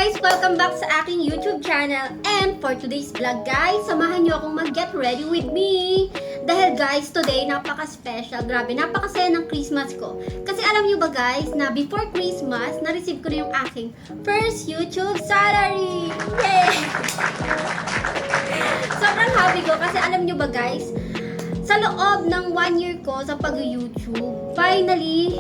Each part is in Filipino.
guys! Welcome back sa aking YouTube channel. And for today's vlog guys, samahan nyo akong mag-get ready with me. Dahil guys, today napaka-special. Grabe, napakasaya ng Christmas ko. Kasi alam nyo ba guys, na before Christmas, na-receive ko na yung aking first YouTube salary! Yay! Sobrang happy ko kasi alam nyo ba guys, sa loob ng 1 year ko sa pag-YouTube, finally,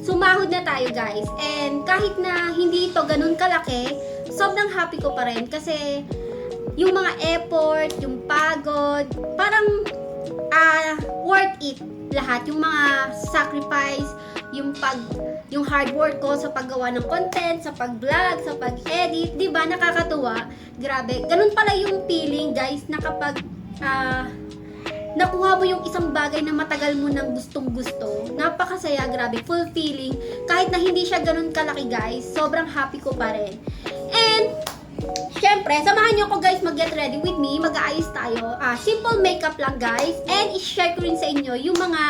sumahod na tayo guys. And kahit na hindi ito ganun kalaki, sobrang happy ko pa rin kasi yung mga effort, yung pagod, parang worth it lahat. Yung mga sacrifice, yung hard work ko sa paggawa ng content, sa pag-vlog, sa pag-edit, 'di ba? Nakakatuwa. Grabe. Ganun pala yung feeling guys na kapag nakuha mo yung isang bagay na matagal mo nang gustong-gusto. Napakasaya, grabe, fulfilling. Kahit na hindi siya ganun kalaki guys, sobrang happy ko pa rin. And, syempre, samahan nyo ako guys mag-get ready with me. Mag-aayos tayo. Simple makeup lang guys. And, i-share ko rin sa inyo yung mga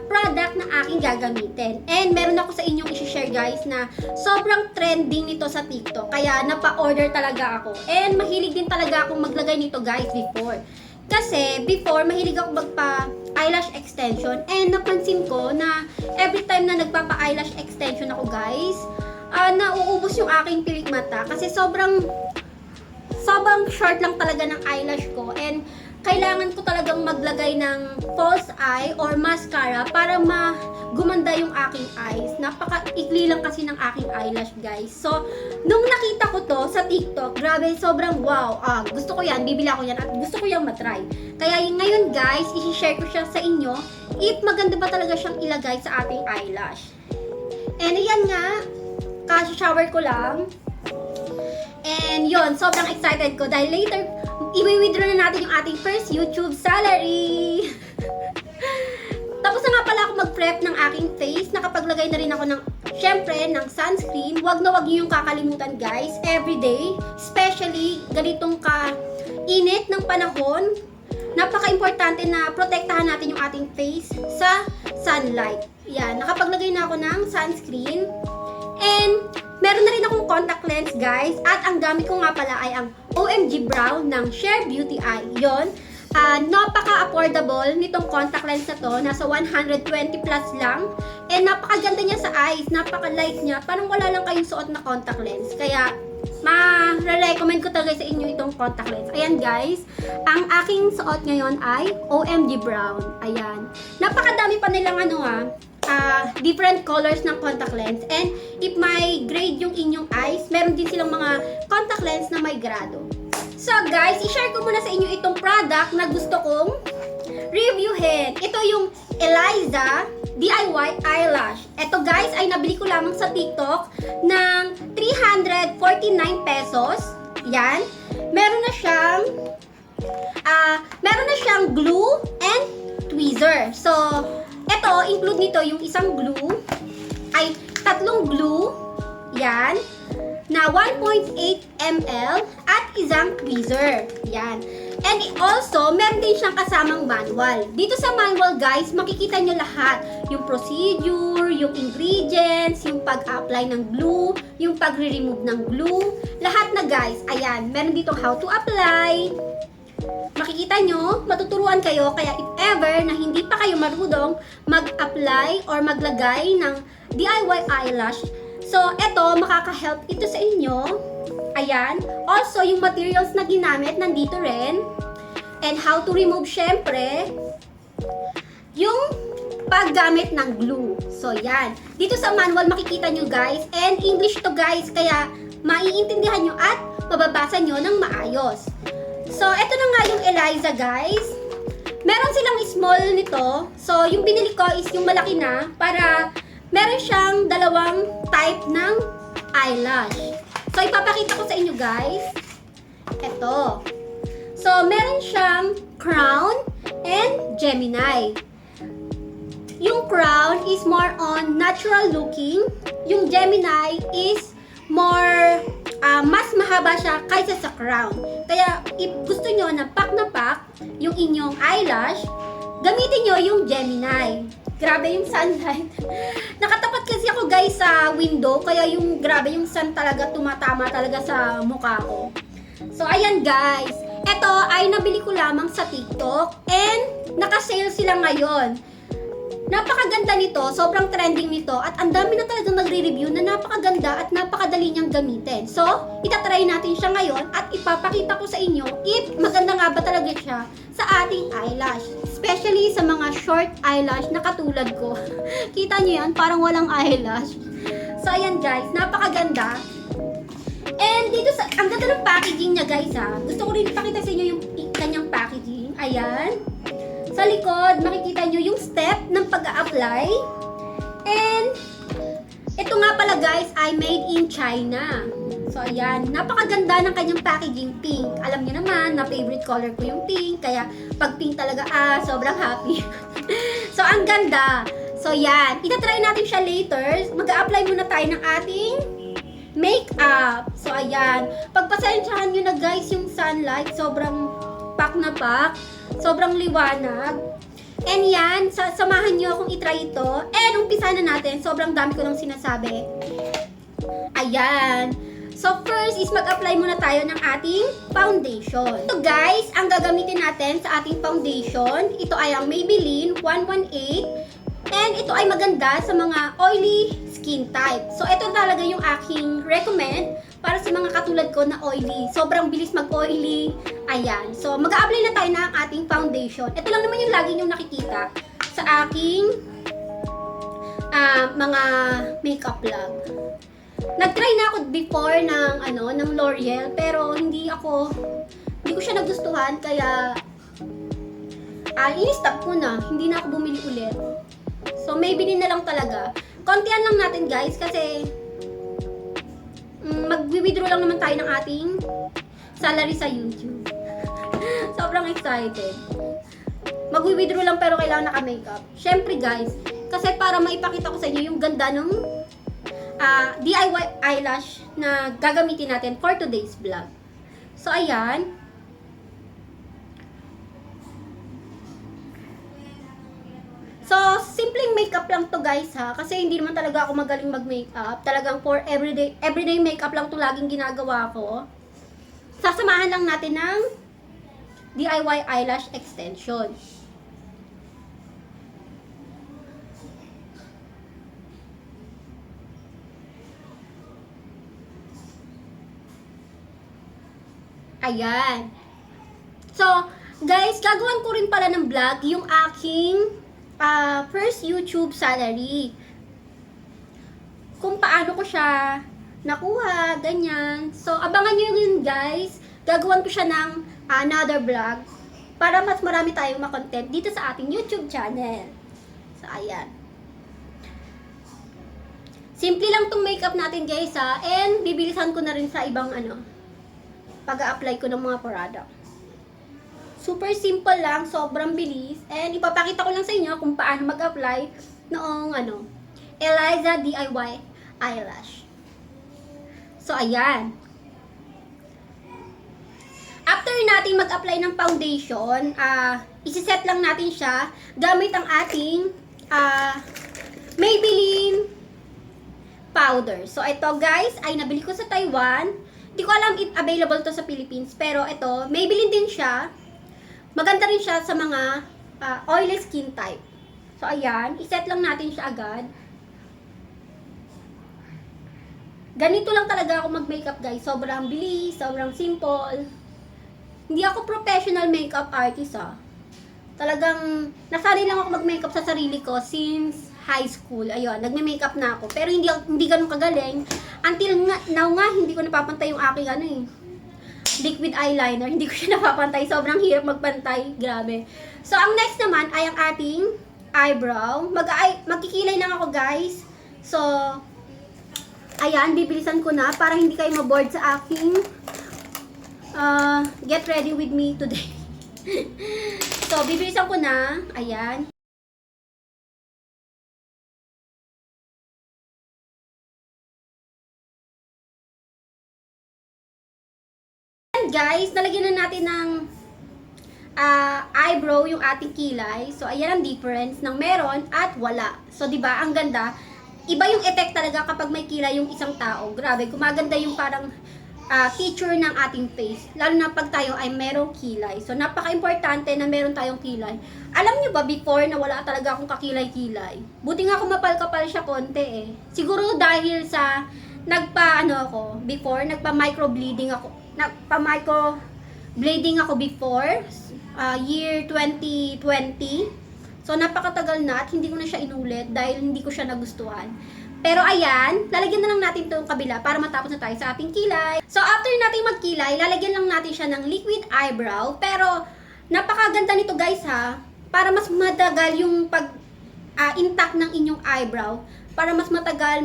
product na aking gagamitin. And, meron ako sa inyong i-share guys na sobrang trending nito sa TikTok. Kaya, napa-order talaga ako. And, mahilig din talaga akong maglagay nito guys before. Kasi, before, mahilig ako magpa-eyelash extension. And, napansin ko na every time na nagpapa-eyelash extension ako, guys, nauubos yung aking pilik mata. Kasi, sobrang short lang talaga ng eyelash ko. And, kailangan ko talagang maglagay ng false eye or mascara para gumanda yung aking eyes. Napaka-ikli lang kasi ng aking eyelash, guys. So, nung nakita ko to sa TikTok, grabe, sobrang wow. Gusto ko yan, bibili ako yan at gusto ko yan matry. Kaya ngayon, guys, i-share ko siya sa inyo if maganda ba talaga siyang ilagay sa ating eyelash. And ayan nga, kasi-shower ko lang. And yon, sobrang excited ko dahil later, i-withdraw na natin yung ating first YouTube salary. Tapos na nga pala ako mag-prep ng aking face. Nakapaglagay na rin ako ng, syempre, ng sunscreen. Wag na wag niyo yung kakalimutan guys, everyday. Especially, ganitong ka-init ng panahon. Napaka-importante na protektahan natin yung ating face sa sunlight. Yan, nakapaglagay na ako ng sunscreen. And, meron na rin akong contact lens guys. At ang gamit ko nga pala ay ang OMG Brow ng Share Beauty Eye. Yon, napaka-affordable nitong contact lens na to. Nasa 120 plus lang. And napakaganda niya sa eyes. Napaka-light niya. Parang wala lang kayong suot na contact lens. Kaya, ma-recommend ko talaga sa inyo itong contact lens. Ayan guys, ang aking suot ngayon ay OMG Brown. Ayan. Napakadami pa nilang different colors ng contact lens. And if may grade yung inyong eyes, meron din silang mga contact lens na may grado. So guys, i-share ko muna sa inyo itong product na gusto kong reviewin. Ito yung Eliza DIY Eyelash. Ito guys ay nabili ko lamang sa TikTok ng 349 pesos. Yan. Meron na siyang glue and tweezer. So, ito, include nito yung isang glue, ay tatlong glue, yan, na 1.8 ml at isang tweezer, yan. And also, meron din siyang kasamang manual. Dito sa manual guys, makikita nyo lahat, yung procedure, yung ingredients, yung pag-apply ng glue, yung pag-remove ng glue, lahat na guys, ayan, meron dito how to apply. Makikita nyo, matuturuan kayo, kaya if ever na hindi pa kayo marunong mag-apply or maglagay ng DIY eyelash, so eto, makaka-help ito sa inyo. Ayan. Also, yung materials na ginamit, nandito rin. And how to remove, syempre, yung paggamit ng glue. So, yan. Dito sa manual, makikita nyo guys, and English to guys, kaya maiintindihan nyo at mababasa nyo ng maayos. So, eto na nga yung Eliza, guys. Meron silang small nito. So, yung binili ko is yung malaki na para meron siyang dalawang type ng eyelash. So, ipapakita ko sa inyo, guys. Eto. So, meron siyang crown and Gemini. Yung crown is more on natural looking. Yung Gemini is more mas mahaba siya kaysa sa crown. Kaya, if gusto nyo na pak yung inyong eyelash, gamitin nyo yung Gemini. Grabe yung sunlight. Nakatapat kasi ako guys sa window, kaya yung grabe yung sun talaga tumatama talaga sa mukha ko. So ayan guys, eto ay nabili ko lamang sa TikTok and naka-sale sila ngayon. Napakaganda nito, sobrang trending nito at ang dami na talagang nagre-review na napakaganda at napakadali niyang gamitin. So, itatry natin siya ngayon at ipapakita ko sa inyo if maganda nga ba talaga siya sa ating eyelash. Especially sa mga short eyelash na katulad ko. Kita niyo yan, parang walang eyelash. So, ayan guys, napakaganda. And dito sa, ang ganda ng packaging niya guys ha. Gusto ko rin ipakita sa inyo yung kanyang packaging. Ayan. Sa likod, makikita nyo yung step ng pag-a-apply. And, ito nga pala guys, ay made in China. So, ayan. Napakaganda ng kanyang packaging, pink. Alam niyo naman, na favorite color ko yung pink. Kaya, pag pink talaga, sobrang happy. So, ang ganda. So, yan. Itatry natin siya later. Mag-a-apply muna tayo ng ating makeup. So, ayan. Pagpasensyahan nyo na guys yung sunlight. Sobrang pak na pak. Sobrang liwanag. And yan, samahan nyo akong itry ito. And umpisa na natin. Sobrang dami ko nang sinasabi. Ayan. So first is mag-apply muna tayo ng ating foundation. So guys, ang gagamitin natin sa ating foundation, ito ay ang Maybelline 118. And ito ay maganda sa mga oily skin type. So ito talaga yung aking recommend para sa mga katulad ko na oily. Sobrang bilis mag-oily. Ayan. So, mag-a-apply na tayo ng ating foundation. Ito lang naman yung lagi nyo nakikita sa aking mga makeup vlog. Nag-try na ako before ng L'Oreal, pero hindi ko siya nagustuhan, kaya in-stop ko na. Hindi na ako bumili ulit. So, maybe na lang talaga. Kontian lang natin guys, kasi mag-withdraw lang naman tayo ng ating salary sa YouTube. Sobrang excited. Mag-withdraw lang pero kailangan naka-makeup. Syempre guys, kasi para maipakita ko sa inyo yung ganda ng DIY eyelash na gagamitin natin for today's vlog. So ayan. So, simpleng makeup lang to guys ha. Kasi hindi naman talaga ako magaling mag-makeup. Talagang for everyday makeup lang to laging ginagawa ko. Sasamahan lang natin ng DIY eyelash extension. Ayan. So, guys, gagawin ko rin pala ng vlog yung aking first YouTube salary. Kung paano ko siya nakuha, ganyan. So, abangan nyo yun guys. Gagawan ko siya ng another vlog para mas marami tayong makontent dito sa ating YouTube channel. So, ayan. Simple lang tong makeup natin guys ha. And, bibilisan ko na rin sa ibang pag-a-apply ko ng mga product. Super simple lang, sobrang bilis. And ipapakita ko lang sa inyo kung paano mag-apply noong Eliza DIY eyelash. So, ayan. After natin mag-apply ng foundation, isi-set lang natin siya gamit ang ating Maybelline powder. So, ito guys, ay nabili ko sa Taiwan. Hindi ko alam if available to sa Philippines, pero ito, Maybelline din siya. Maganda rin siya sa mga oily skin type. So, ayan. I-set lang natin siya agad. Ganito lang talaga ako mag-makeup, guys. Sobrang bilis, sobrang simple. Hindi ako professional makeup artist, Talagang, nasanay lang ako mag-makeup sa sarili ko since high school. Ayun, nagme-makeup na ako. Pero hindi ganun kagaling. Until now nga, hindi ko napapantay yung aking liquid eyeliner. Hindi ko siya napapantay. Sobrang hirap magpantay. Grabe. So, ang next naman ay ang ating eyebrow. Magkikilay lang ako, guys. So, ayan, bibilisan ko na para hindi kayo maboard sa aking get ready with me today. So, bibilisan ko na. Ayan. Guys, nalagyan na natin ng eyebrow yung ating kilay. So, ayan ang difference ng meron at wala. So, di ba ang ganda? Iba yung effect talaga kapag may kilay yung isang tao. Grabe, gumaganda yung parang feature ng ating face. Lalo na pag tayo ay merong kilay. So, napaka-importante na meron tayong kilay. Alam nyo ba before na wala talaga akong kakilay-kilay? Buti nga kumapal-kapal siya konti eh. Siguro dahil sa nagpa-microbleeding ako before year 2020. So, napakatagal na at hindi ko na siya inulit dahil hindi ko siya nagustuhan. Pero ayan, lalagyan na lang natin itong kabila para matapos na tayo sa ating kilay. So, after natin magkilay, lalagyan lang natin siya ng liquid eyebrow. Pero, napakaganda nito guys ha. Para mas matagal yung intact ng inyong eyebrow. Para mas matagal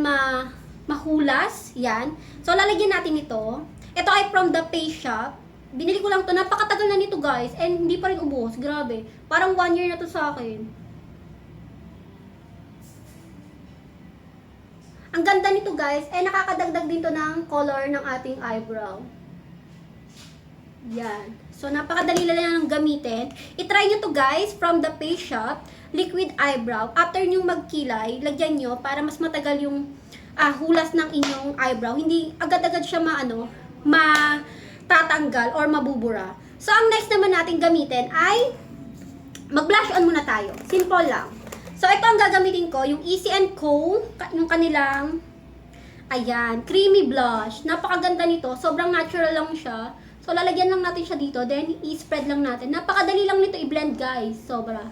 mahulas. Yan. So, lalagyan natin ito. Ito ay from the Face Shop. Binili ko lang to. Napakatagal na nito guys. And hindi pa rin ubos. Grabe. Parang 1 year na to sa akin. Ang ganda nito guys. Nakakadagdag din to ng color ng ating eyebrow. Yan. So, napakadali lang gamitin. I-try nyo to guys from the Face Shop. Liquid eyebrow. After nyo magkilay, lagyan nyo para mas matagal yung hulas ng inyong eyebrow. Hindi agad-agad siya matatanggal or mabubura. So, ang next naman natin gamitin ay mag-blush on muna tayo. Simple lang. So, ito ang gagamitin ko, yung Easy & Co, yung kanilang, ayan, creamy blush. Napakaganda nito. Sobrang natural lang siya. So, lalagyan lang natin siya dito. Then, i-spread lang natin. Napakadali lang nito i-blend, guys. Sobra.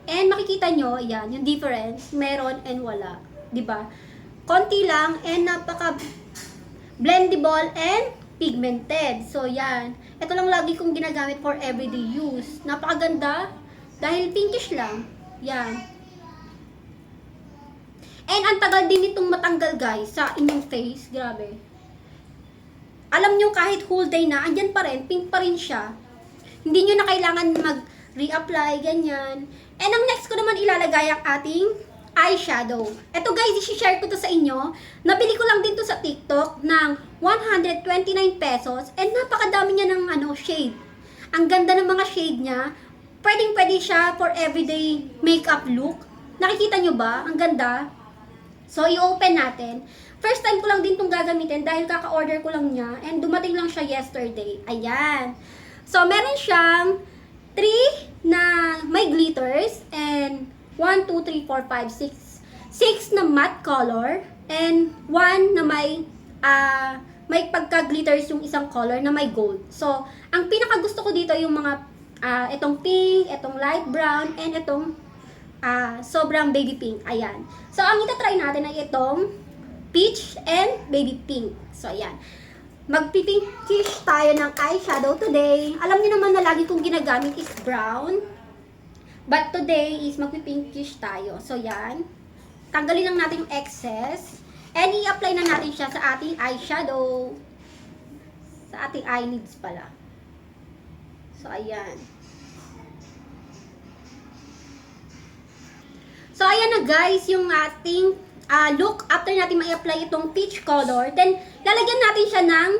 And, makikita nyo, ayan, yung difference. Meron and wala. Diba? Konti lang and napaka-blendable and pigmented. So, yan. Ito lang lagi kong ginagamit for everyday use. Napakaganda. Dahil pinkish lang. Yan. And ang tagal din itong matanggal guys sa inyong face. Grabe. Alam nyo kahit whole day na, andyan pa rin, pink pa rin siya. Hindi nyo na kailangan mag-reapply, ganyan. And ang next ko naman ilalagay ang ating eyeshadow. Ito guys, i-share ko to sa inyo. Nabili ko lang din to sa TikTok ng 129 pesos. And napakadami niya ng shade. Ang ganda ng mga shade niya. Pwedeng-pwede siya for everyday makeup look. Nakikita nyo ba? Ang ganda. So, i-open natin. First time ko lang din itong gagamitin dahil kaka-order ko lang niya. And dumating lang siya yesterday. Ayan. So, meron siyang 3 na may glitters. And 1, 2, 3, 4, 5, 6. 6 na matte color. And 1 na may pagka-glitters yung isang color na may gold. So, ang pinaka-gusto ko dito yung mga itong pink, itong light brown, and itong sobrang baby pink. Ayan. So, ang itatry natin ay itong peach and baby pink. So, ayan. Magpipinkish tayo ng eyeshadow today. Alam niyo naman na lagi kong ginagamit is brown. But today is magpipinkish tayo. So, yan. Tanggalin lang natin yung excess. And i-apply na natin siya sa ating eyeshadow. Sa ating eyelids pala. So, ayan. So, ayan na guys, yung ating look after natin ma-apply itong peach color. Then, lalagyan natin siya ng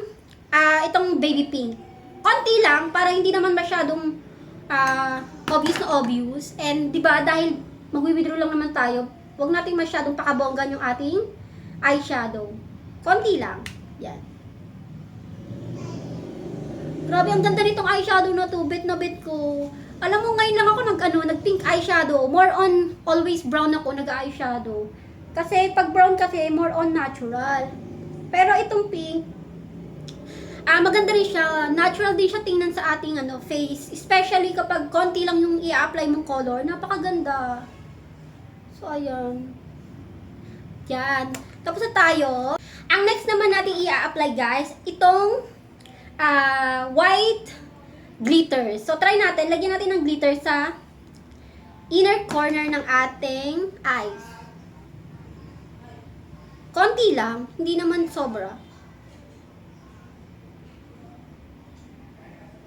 itong baby pink. Konti lang, para hindi naman masyadong obvious na obvious. And, di ba, dahil mag-withdraw lang naman tayo, huwag natin masyadong pakabonggan yung ating eyeshadow. Konti lang. Yan. Grabe, ang ganda nitong eyeshadow na to. Bet na bet ko. Alam mo, ngayon lang ako nag-pink eyeshadow. More on, always brown ako nag-eyeshadow. Kasi, pag brown kasi, more on natural. Pero itong pink, maganda rin siya. Natural din siya tingnan sa ating face. Especially kapag konti lang yung i-apply mong color. Napakaganda. So, ayan. Yan. Tapos na tayo. Ang next naman natin i-apply guys, itong white glitter. So, try natin. Lagyan natin ng glitter sa inner corner ng ating eyes. Konti lang. Hindi naman sobra.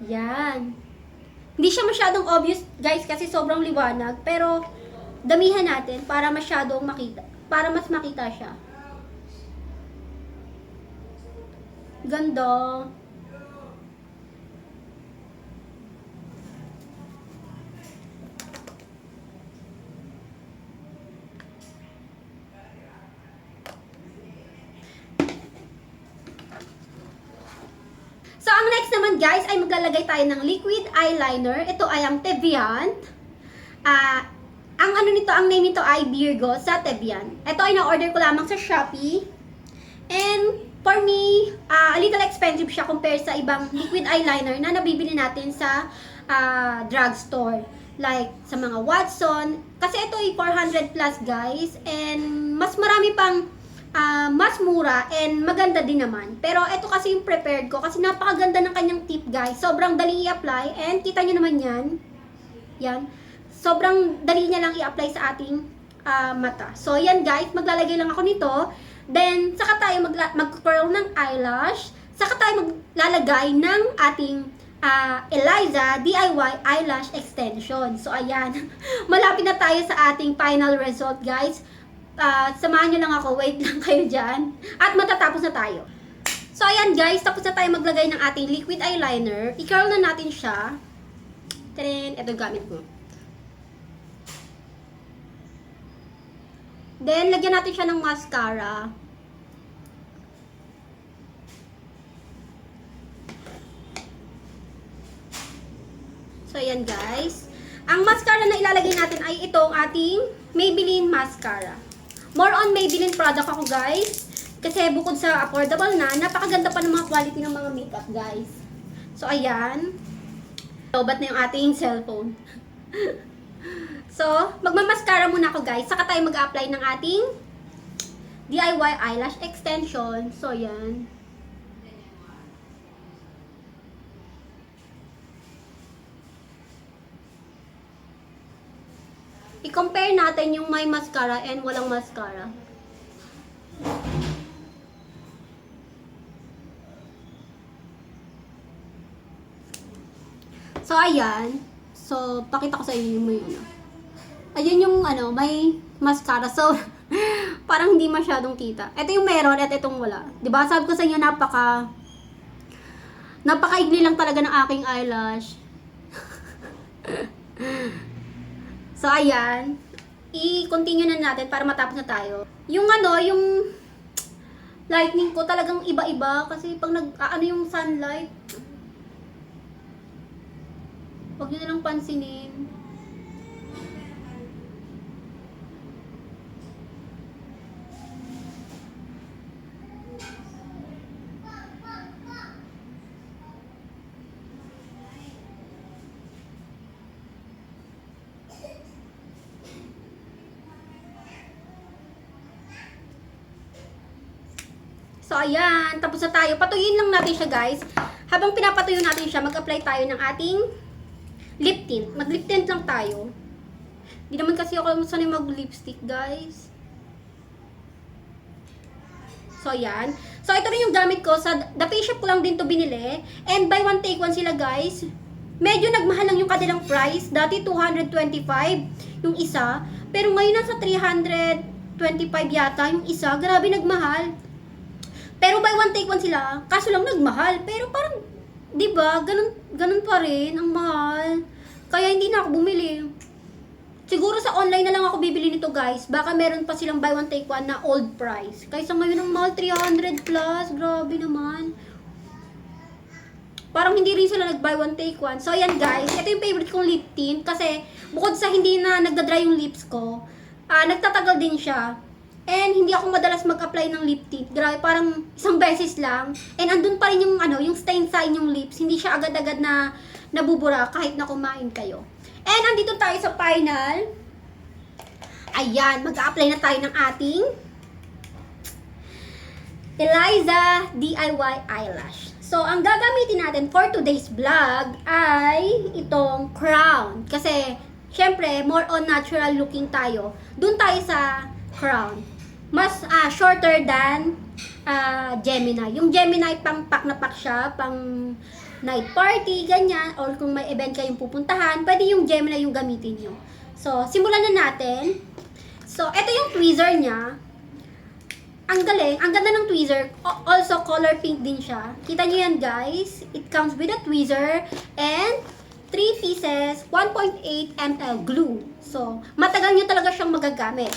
Yan. Hindi siya masyadong obvious, guys, kasi sobrang liwanag. Pero, damihan natin para masyadong makita. Para mas makita siya. Ganda. naman guys ay maglalagay tayo ng liquid eyeliner. Ito ay ang Tevian. Ang ano nito, ang name nito ay Virgo sa Tevian. Ito ay na-order ko lamang sa Shopee. And for me, a little expensive siya compared sa ibang liquid eyeliner na nabibili natin sa drugstore. Like sa mga Watson. Kasi ito ay 400 plus guys. And mas marami pang mas mura and maganda din naman. Pero ito kasi yung prepared ko kasi napakaganda ng kanyang tip guys. Sobrang dali i-apply and kita nyo naman yan. Yan. Sobrang dali niya lang i-apply sa ating mata. So yan guys, maglalagay lang ako nito. Then saka tayo mag-curl ng eyelash. Saka tayo maglalagay ng ating Eliza DIY eyelash extension. So ayan, malapit na tayo sa ating final result guys. Samahan nyo lang ako, wait lang kayo dyan. At matatapos na tayo. So ayan guys, tapos na tayo maglagay ng ating liquid eyeliner. I-curl na natin siya. Tadin, ito gamit ko. Then, lagyan natin siya ng mascara. So ayan guys. Ang mascara na ilalagay natin ay itong ating Maybelline mascara. More on Maybelline product ako guys. Kasi bukod sa affordable na, napakaganda pa ng mga quality ng mga makeup guys. So ayan. Lobat na yung ating cellphone. So, magmamaskara muna ako guys. Saka tayo mag-apply ng ating DIY eyelash extension. So ayan. I-compare natin yung may mascara and walang mascara. So, ayan. So, pakita ko sa inyo yung may ano. Ayan yung ano, may mascara. So, parang hindi masyadong kita. Ito yung meron at itong wala. Diba? Sabi ko sa inyo, napakaigli lang talaga ng aking eyelash. So, ayan. I-continue na natin para matapos na tayo. Yung ano, yung lightning ko talagang iba-iba. Kasi pag ano yung sunlight, huwag nyo nalang pansinin. So, ayan. Tapos na tayo. Patuyuin lang natin siya, guys. Habang pinapatuyo natin siya, mag-apply tayo ng ating lip tint. Mag-lip tint lang tayo. Hindi naman kasi ako sanay mag-lipstick, guys. So, ayan. So, ito rin yung gamit ko. Sa The Face Shop ko lang din to binili. And buy one, take one sila, guys. Medyo nagmahal lang yung kanilang price. Dati, 225 yung isa. Pero ngayon, nasa 325 yata yung isa. Grabe, nagmahal. Pero buy one take one sila, kaso lang nagmahal. Pero parang, di ba, ganun pa rin, ang mahal. Kaya hindi na ako bumili. Siguro sa online na lang ako bibili nito guys. Baka meron pa silang buy one take one na old price. Kaysa ngayon ang mahal, 300 plus. Grabe naman. Parang hindi rin sila nag buy one take one. So ayan guys, ito yung favorite kong lip tint. Kasi bukod sa hindi na nagda-dry yung lips ko, nagtatagal din siya. And hindi ako madalas mag-apply ng lip tint. Grabe, parang isang beses lang. And andun pa rin yung, yung stain sa inyong lips. Hindi siya agad-agad na nabubura kahit na kumain kayo. And andito tayo sa final. Ayan, mag-apply na tayo ng ating Eliza DIY eyelash. So, ang gagamitin natin for today's vlog ay itong crown. Kasi, syempre, more on natural looking tayo. Doon tayo sa crown. Mas shorter than Gemini. Yung Gemini pang pak na pak siya, pang night party, ganyan. Or kung may event kayong pupuntahan, pwede yung Gemini yung gamitin nyo. So, simulan na natin. So, ito yung tweezer niya. Ang galing. Ang ganda ng tweezer. Also, color pink din siya. Kita nyo yan, guys. It comes with a tweezer and 3 pieces, 1.8 ml glue. So, matagal nyo talaga siyang magagamit.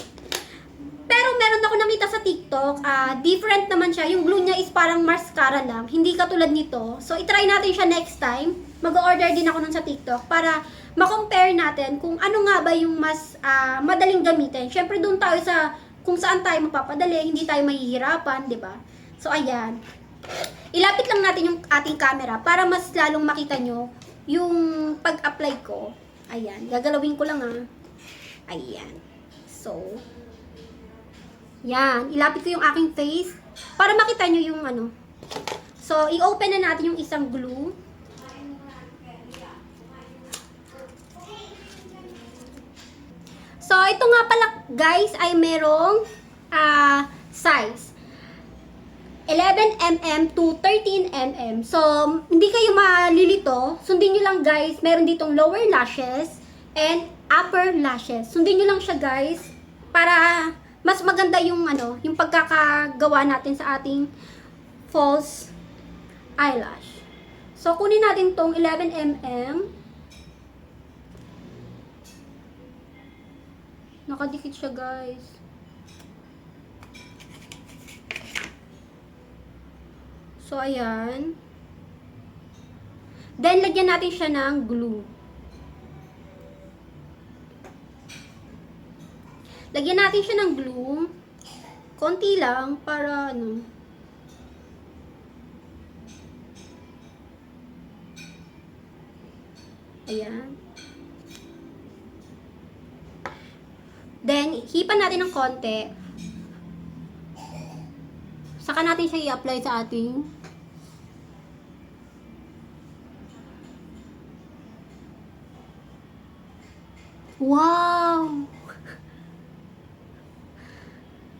Pero yung meron ako nakita sa TikTok, different naman siya. Yung glue niya is parang mascara lang, hindi katulad nito. So, itry natin siya next time. Mag-order din ako nun sa TikTok para ma-compare natin kung ano nga ba yung mas madaling gamitin. Syempre, doon tayo sa kung saan tayo mapapadali, hindi tayo mahihirapan, di ba? So, ayan. Ilapit lang natin yung ating camera para mas lalong makita nyo yung pag-apply ko. Ayan. Gagalawin ko lang Ayan. So, yan. Ilapit ko yung aking face para makita nyo yung ano. So, i-open na natin yung isang glue. So, ito nga pala guys ay merong size 11mm to 13mm. So, hindi kayo malilito. Sundin nyo lang guys. Meron ditong lower lashes and upper lashes. Sundin nyo lang siya guys para mas maganda yung yung pagkakagawa natin sa ating false eyelash. So, kunin natin tong 11mm. Nakadikit siya, guys. So, ayan. Then, lagyan natin siya ng glue. Lagyan natin siya ng glue. Konti lang para Ayan. Then, hipan natin ng konti. Saka natin siya i-apply sa ating wow!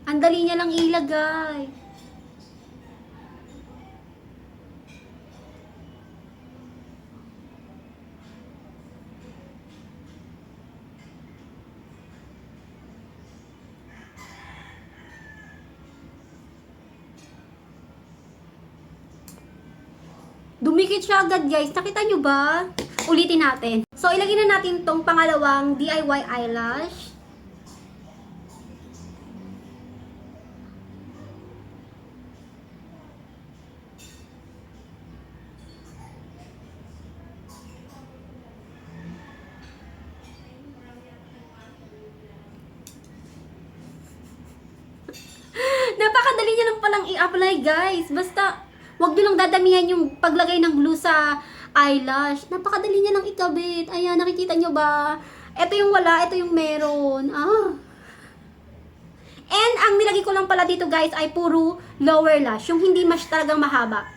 Ang dali niya lang ilagay. Dumikit siya agad guys. Nakita nyo ba? Ulitin natin. So, ilagay na natin tong pangalawang DIY eyelash. Napakadali niya lang palang i-apply guys. Basta, wag nyo lang dadamihan yung paglagay ng glue sa eyelash. Napakadali niya lang ikabit. Ayan, nakikita nyo ba? Ito yung wala, ito yung meron. And ang nilagay ko lang pala dito guys ay puro lower lash. Yung hindi mas talagang mahaba.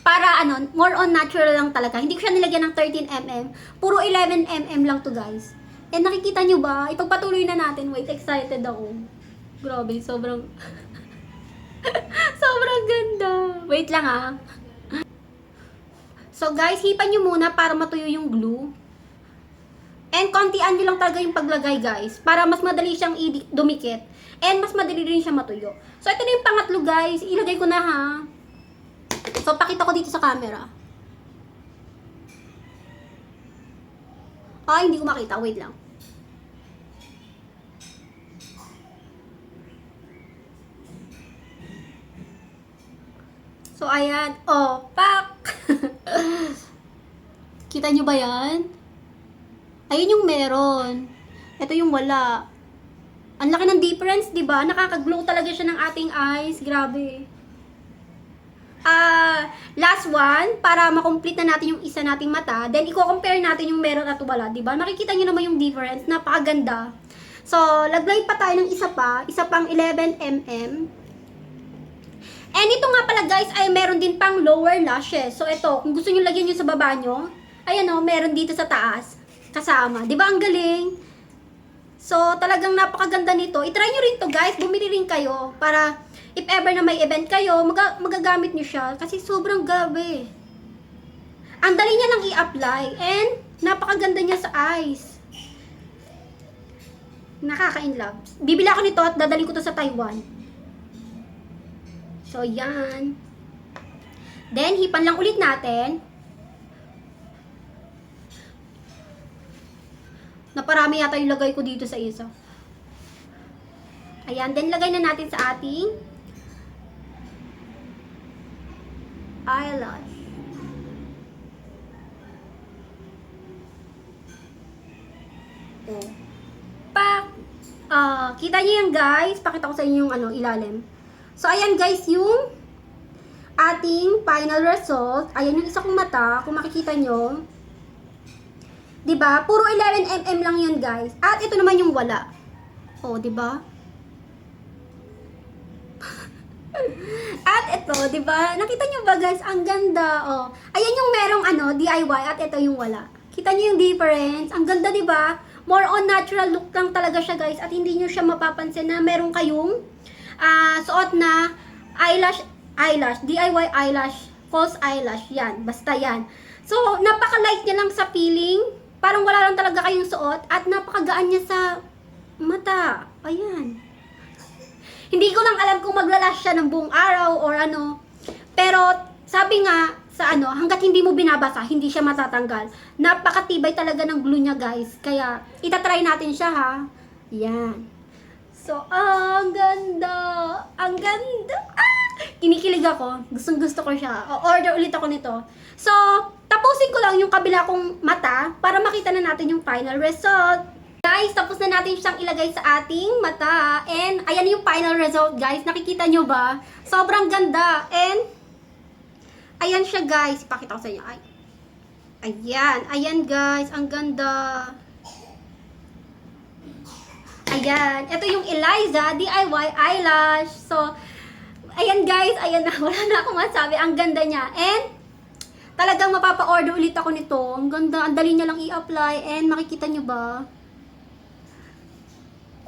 Para more on natural lang talaga. Hindi ko siya nilagyan ng 13mm. Puro 11mm lang to guys. And nakikita nyo ba? Ipagpatuloy na natin. Wait, excited ako. Grabe, sobrang... sobrang ganda. Wait lang So guys, hipan nyo muna para matuyo yung glue. And kontian nyo lang talaga yung paglagay guys. Para mas madali siyang dumikit. And mas madali rin siya matuyo. So ito na yung pangatlo guys. Ilagay ko na So pakita ko dito sa camera. Hindi ko makita. Wait lang. So, ayan. Pak! Kita nyo ba yan? Ayun yung meron. Ito yung wala. Ang laki ng difference, di ba? Nakaka-glow talaga siya ng ating eyes. Grabe. Last one, para makomplete na natin yung isa nating mata. Then, i-compare natin yung meron at wala, di ba? Makikita nyo naman yung difference. Napakaganda. So, lagay pa tayo ng isa pang 11mm. And ito nga pala guys ay meron din pang lower lashes. So ito, kung gusto niyo lagyan yun sa baba nyo, ayan meron dito sa taas kasama. 'Di ba ang galing? So talagang napakaganda nito. I-try niyo rin to guys. Bumili rin kayo para if ever na may event kayo, magagamit niyo siya kasi sobrang gabi. Ang dali niya lang i-apply and napakaganda niya sa eyes. Nakaka-inlove. Bibili ako nito at dadalhin ko to sa Taiwan. So, yan. Then, hipan lang ulit natin. Naparami yata yung lagay ko dito sa isa. Ayan, then lagay na natin sa ating eyelash. Oh. Kita niyo yan guys. Pakita ko sa inyo yung ilalim. So, ayan guys, yung ating final result. Ayan yung isa kong mata. Kung makikita nyo. Diba? Puro 11mm lang yun guys. At ito naman yung wala. Oh, diba? At ito, diba? Nakita nyo ba guys? Ang ganda. Oh. Ayan yung merong DIY at ito yung wala. Kita nyo yung difference? Ang ganda, diba? More on natural look lang talaga siya guys. At hindi nyo siya mapapansin na meron kayong suot na eyelash, DIY eyelash, false eyelash. Yan, basta yan. So, napaka-light niya lang sa feeling. Parang wala lang talaga kayong suot. At napakagaan niya sa mata. Ayan. Hindi ko lang alam kung maglalash siya ng buong araw or ano. Pero, sabi nga, sa hanggat hindi mo binabasa, hindi siya matatanggal. Napakatibay talaga ng glue niya, guys. Kaya, itatry natin siya, ha. Yan. So, ang ganda. Ang ganda. Kinikilig ako. Gustong-gusto ko siya. Order ulit ako nito. So, tapusin ko lang yung kabila kong mata para makita na natin yung final result. Guys, tapos na natin siyang ilagay sa ating mata. And, ayan yung final result, guys. Nakikita nyo ba? Sobrang ganda. And, ayan siya, guys. Ipakita ko sa inyo. Ayan. Ayan, guys. Ang ganda. Ayan. Ito yung Eliza DIY eyelash. So, ayan, guys. Ayan na. Wala na akong masabi. Ang ganda niya. And, talagang mapapa-order ulit ako nito. Ang ganda. Ang dali niya lang i-apply. And, makikita nyo ba?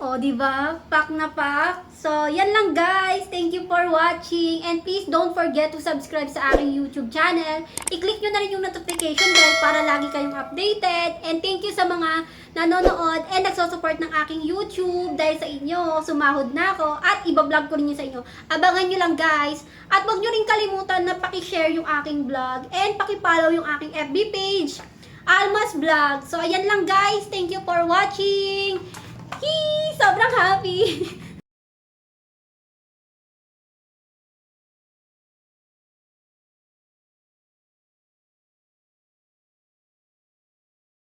O, diba? Pack na pack. So, yan lang guys. Thank you for watching. And please don't forget to subscribe sa aking YouTube channel. I-click nyo na rin yung notification bell para lagi kayong updated. And thank you sa mga nanonood and nagsosupport ng aking YouTube. Dahil sa inyo, sumahod na ako. At ibablog ko rin yun sa inyo. Abangan nyo lang guys. At wag nyo rin kalimutan na pakishare yung aking vlog. And pakipollow yung aking FB page, Alma's Vlog. So, ayan lang guys. Thank you for watching. Sobrang happy.